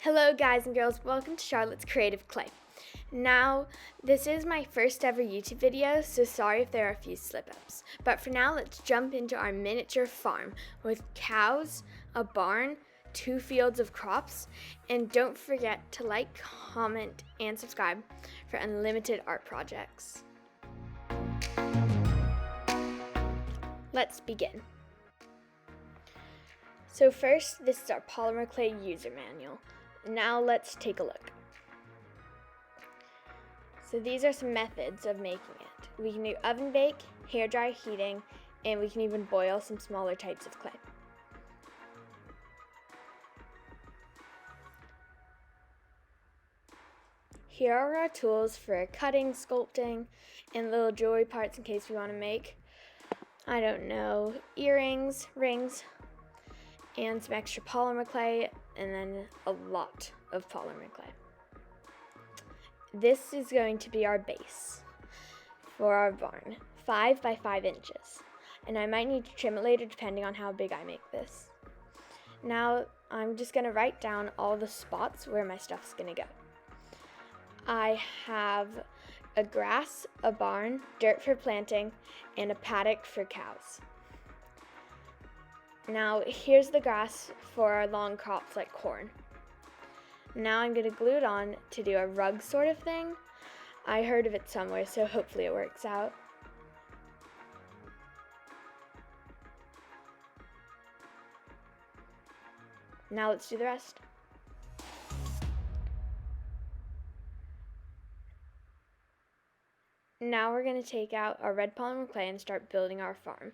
Hello guys and girls, welcome to Charlotte's Creative Clay. Now, this is my first ever YouTube video, so sorry if there are a few slip-ups. But for now, let's jump into our miniature farm with cows, a barn, 2 fields of crops, and don't forget to like, comment, and subscribe for unlimited art projects. Let's begin. So first, this is our polymer clay user manual. Now let's take a look. So these are some methods of making it. We can do oven bake, hair dry heating, and we can even boil some smaller types of clay. Here are our tools for cutting, sculpting, and little jewelry parts in case we want to make, I don't know, earrings, rings, and some extra polymer clay, and then a lot of polymer clay. This is going to be our base for our barn, 5 by 5 inches. And I might need to trim it later depending on how big I make this. Now I'm just gonna write down all the spots where my stuff's gonna go. I have a grass, a barn, dirt for planting, and a paddock for cows. Now here's the grass for our long crops like corn. Now I'm going to glue it on to do a rug sort of thing. I heard of it somewhere, so hopefully it works out. Now let's do the rest. Now we're going to take out our red polymer clay and start building our farm.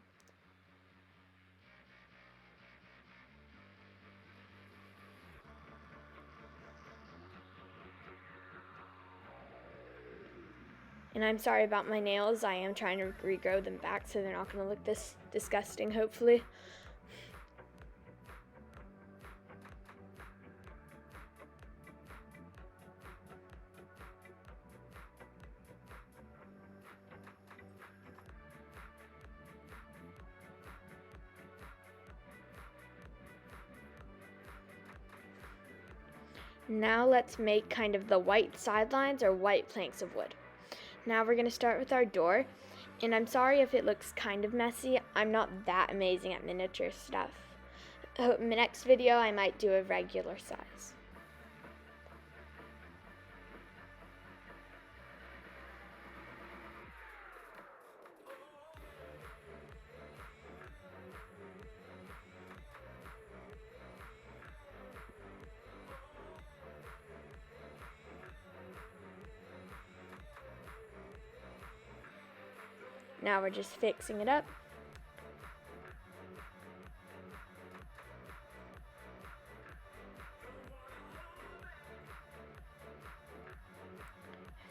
And I'm sorry about my nails. I am trying to regrow them back so they're not going to look this disgusting, hopefully. Now let's make kind of the white sidelines or white planks of wood. Now we're going to start with our door, and I'm sorry if it looks kind of messy. I'm not that amazing at miniature stuff. Next video I might do a regular size. Now we're just fixing it up.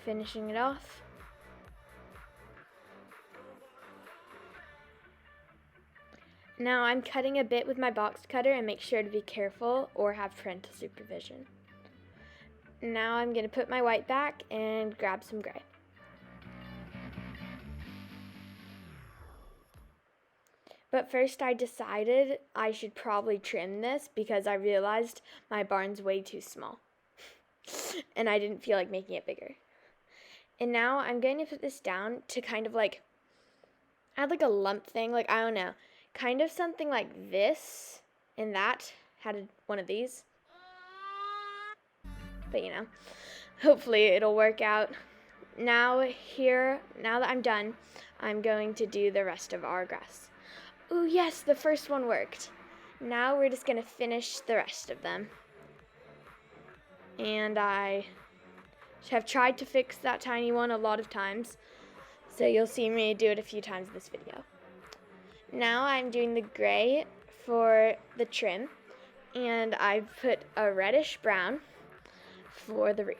Finishing it off. Now I'm cutting a bit with my box cutter and make sure to be careful or have parental supervision. Now I'm going to put my white back and grab some gray. But first I decided I should probably trim this because I realized my barn's way too small. And I didn't feel like making it bigger. And now I'm going to put this down to kind of like add like a lump thing, like I don't know, kind of something like this and that had one of these. But you know, hopefully it'll work out. Now that I'm done, I'm going to do the rest of our grass. Ooh, yes, the first one worked. Now we're just gonna finish the rest of them. And I have tried to fix that tiny one a lot of times, so you'll see me do it a few times in this video. Now I'm doing the gray for the trim, and I've put a reddish brown for the wreath.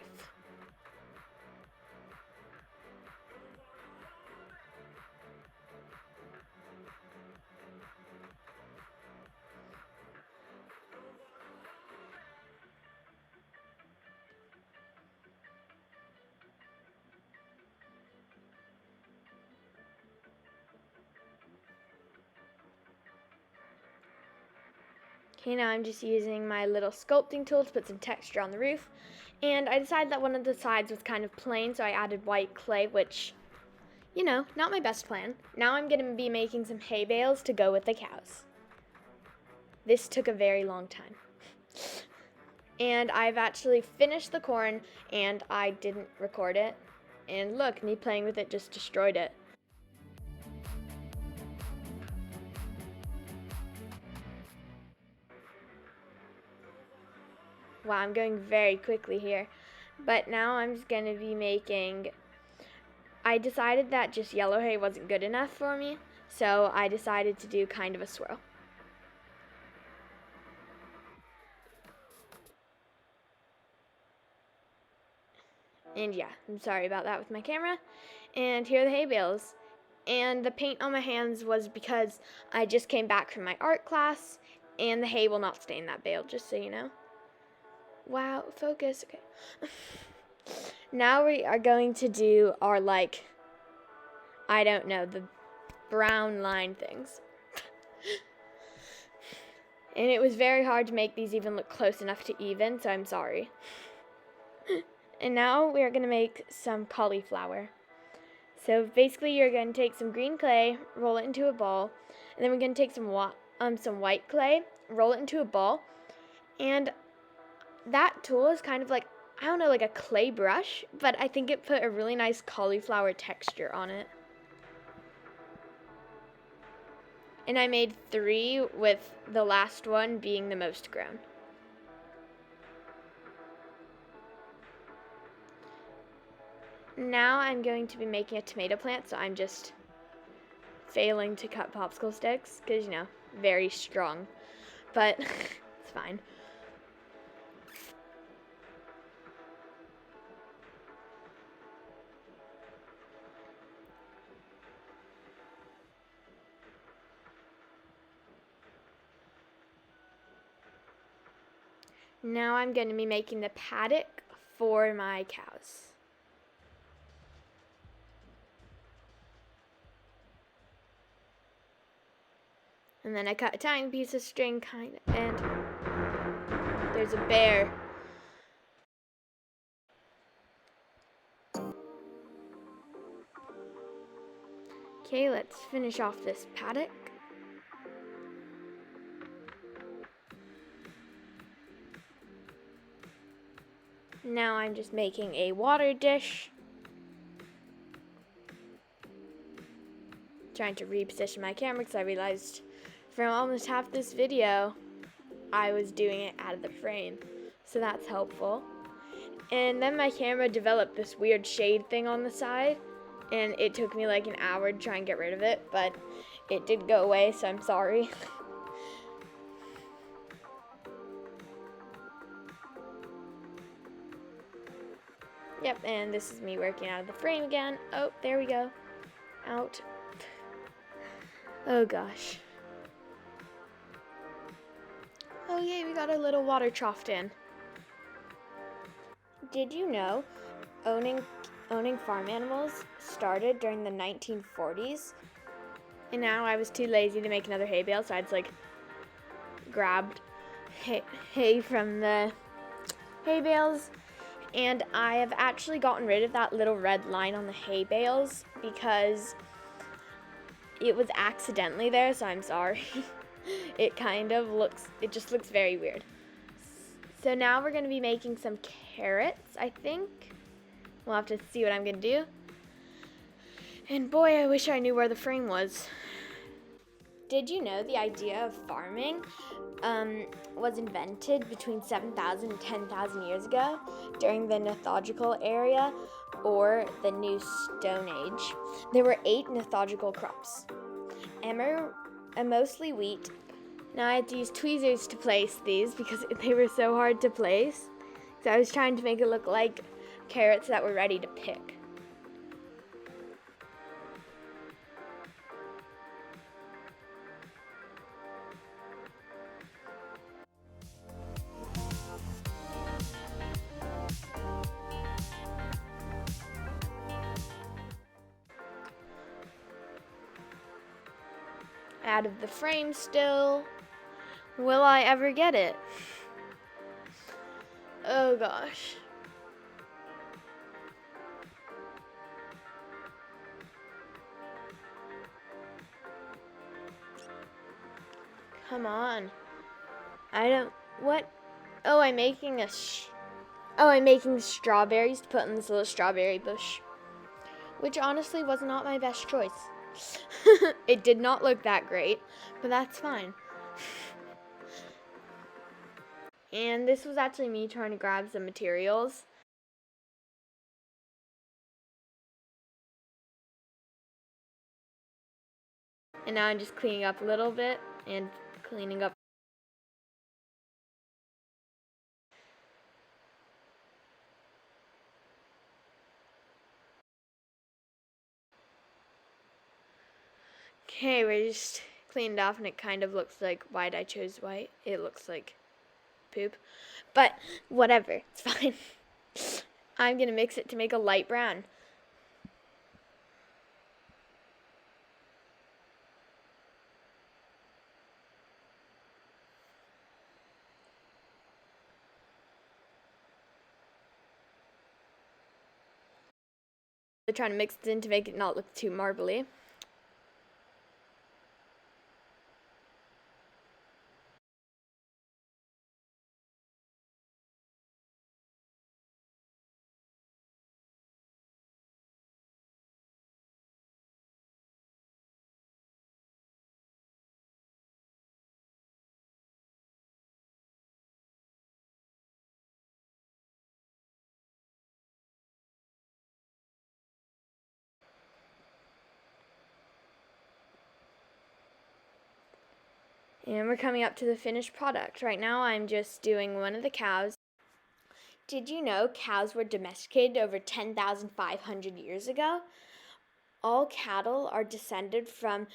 Okay, now I'm just using my little sculpting tool to put some texture on the roof. And I decided that one of the sides was kind of plain, so I added white clay, which, you know, not my best plan. Now I'm going to be making some hay bales to go with the cows. This took a very long time. And I've actually finished the corn, and I didn't record it. And look, me playing with it just destroyed it. Wow, I'm going very quickly here. But now I'm just going to be making... I decided that just yellow hay wasn't good enough for me, so I decided to do kind of a swirl. And yeah, I'm sorry about that with my camera. And here are the hay bales. And the paint on my hands was because I just came back from my art class, and the hay will not stay in that bale, just so you know. Wow, focus, okay. Now we are going to do our, like, I don't know, the brown line things. And it was very hard to make these even look close enough to even, so I'm sorry. And now we are going to make some cauliflower. So basically you're going to take some green clay, roll it into a ball, and then we're going to take some white clay, roll it into a ball, and that tool is kind of like, I don't know, like a clay brush, but I think it put a really nice cauliflower texture on it. And I made 3, with the last one being the most grown. Now I'm going to be making a tomato plant, so I'm just failing to cut popsicle sticks, because, you know, very strong, but it's fine. Now I'm going to be making the paddock for my cows. And then I cut a tiny piece of string, and there's a bear. Okay, let's finish off this paddock. Now I'm just making a water dish. Trying to reposition my camera because I realized from almost half this video I was doing it out of the frame, so that's helpful. And then my camera developed this weird shade thing on the side, and it took me like an hour to try and get rid of it, but it did go away, so I'm sorry. Yep, and this is me working out of the frame again. Oh, there we go. Out. Oh gosh. Oh yay, we got a little water troughed in. Did you know owning farm animals started during the 1940s? And now I was too lazy to make another hay bale, so I just like grabbed hay from the hay bales. And I have actually gotten rid of that little red line on the hay bales because it was accidentally there, so I'm sorry. It just looks very weird. So now we're going to be making some carrots, I think. We'll have to see what I'm going to do. And boy, I wish I knew where the frame was. Did you know the idea of farming was invented between 7,000 and 10,000 years ago during the Neothological era, or the New Stone Age? There were 8 neothological crops. Emmer, mostly wheat. Now I had to use tweezers to place these because they were so hard to place. So I was trying to make it look like carrots that were ready to pick. Out of the frame still. Will I ever get it? Oh gosh. Come on. What? Oh, I'm making I'm making strawberries to put in this little strawberry bush. Which honestly was not my best choice. It did not look that great, but that's fine. And this was actually me trying to grab some materials. And now I'm just cleaning up a little bit and cleaning up. Okay, we're just cleaned off and it kind of looks like, why'd I choose white? It looks like poop. But whatever, it's fine. I'm gonna mix it to make a light brown. They're trying to mix it in to make it not look too marbly. And we're coming up to the finished product. Right now I'm just doing one of the cows. Did you know cows were domesticated over 10,500 years ago? All cattle are descended from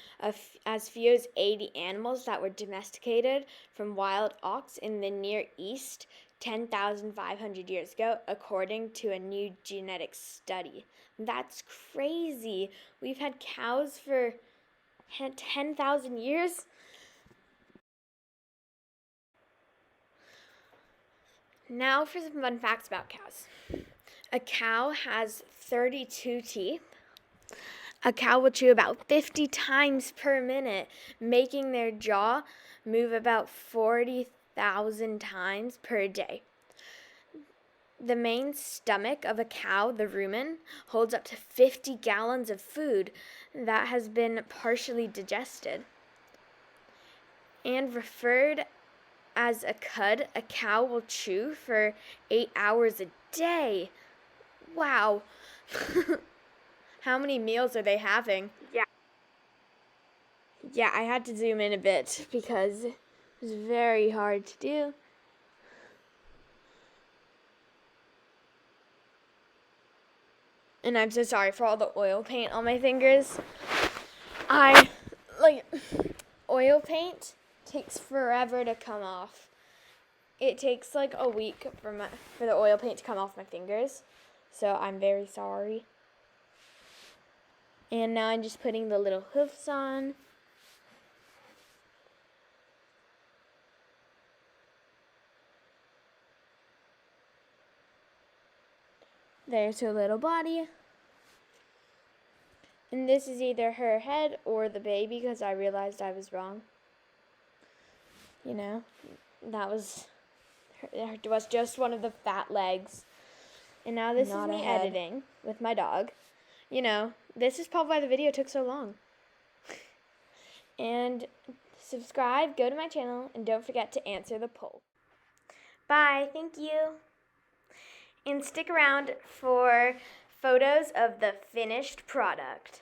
as few as 80 animals that were domesticated from wild ox in the Near East 10,500 years ago, according to a new genetic study. That's crazy. We've had cows for 10,000 years. Now for some fun facts about cows. A cow has 32 teeth. A cow will chew about 50 times per minute, making their jaw move about 40,000 times per day. The main stomach of a cow, the rumen, holds up to 50 gallons of food that has been partially digested. And referred as a cud, a cow will chew for 8 hours a day. Wow. How many meals are they having? Yeah, I had to zoom in a bit because it was very hard to do. And I'm so sorry for all the oil paint on my fingers. Oil paint takes forever to come off. It takes like a week for the oil paint to come off my fingers. So I'm very sorry. And now I'm just putting the little hoofs on. There's her little body. And this is either her head or the baby because I realized I was wrong. You know, that was just one of the fat legs. And now this is me editing with my dog. You know, this is probably why the video took so long. And subscribe, go to my channel, and don't forget to answer the poll. Bye, thank you. And stick around for photos of the finished product.